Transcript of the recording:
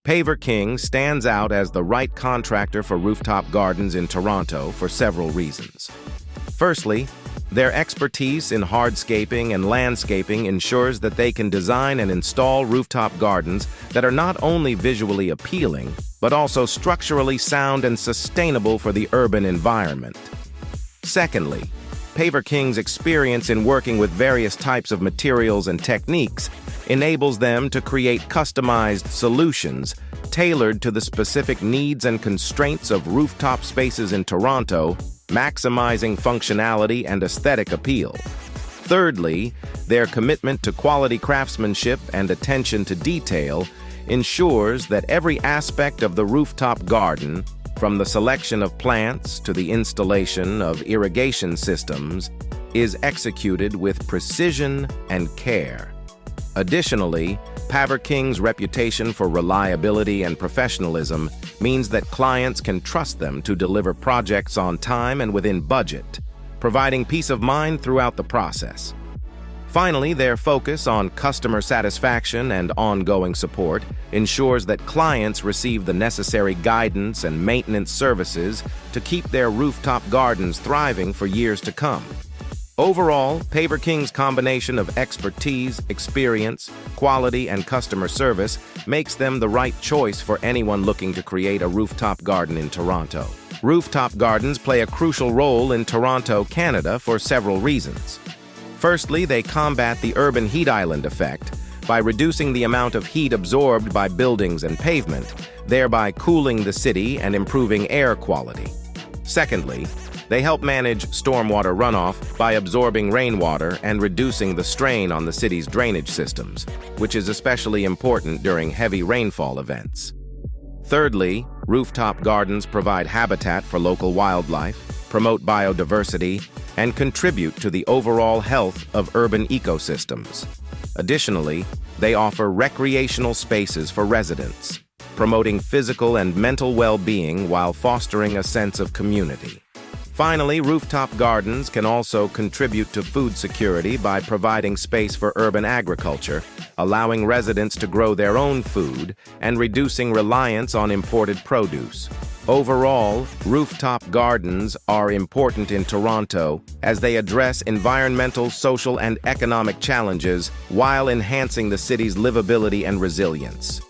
Paver King stands out as the right contractor for rooftop gardens in Toronto for several reasons. Firstly, their expertise in hardscaping and landscaping ensures that they can design and install rooftop gardens that are not only visually appealing, but also structurally sound and sustainable for the urban environment. Secondly, Paver King's experience in working with various types of materials and techniques enables them to create customized solutions tailored to the specific needs and constraints of rooftop spaces in Toronto, maximizing functionality and aesthetic appeal. Thirdly, their commitment to quality craftsmanship and attention to detail ensures that every aspect of the rooftop garden, from the selection of plants to the installation of irrigation systems, is executed with precision and care. Additionally, Paver King's reputation for reliability and professionalism means that clients can trust them to deliver projects on time and within budget, providing peace of mind throughout the process. Finally, their focus on customer satisfaction and ongoing support ensures that clients receive the necessary guidance and maintenance services to keep their rooftop gardens thriving for years to come. Overall, Paver King's combination of expertise, experience, quality, and customer service makes them the right choice for anyone looking to create a rooftop garden in Toronto. Rooftop gardens play a crucial role in Toronto, Canada, for several reasons. Firstly, they combat the urban heat island effect by reducing the amount of heat absorbed by buildings and pavement, thereby cooling the city and improving air quality. Secondly, they help manage stormwater runoff by absorbing rainwater and reducing the strain on the city's drainage systems, which is especially important during heavy rainfall events. Thirdly, rooftop gardens provide habitat for local wildlife, promote biodiversity, and contribute to the overall health of urban ecosystems. Additionally, they offer recreational spaces for residents, promoting physical and mental well-being while fostering a sense of community. Finally, rooftop gardens can also contribute to food security by providing space for urban agriculture, allowing residents to grow their own food and reducing reliance on imported produce. Overall, rooftop gardens are important in Toronto as they address environmental, social, and economic challenges while enhancing the city's livability and resilience.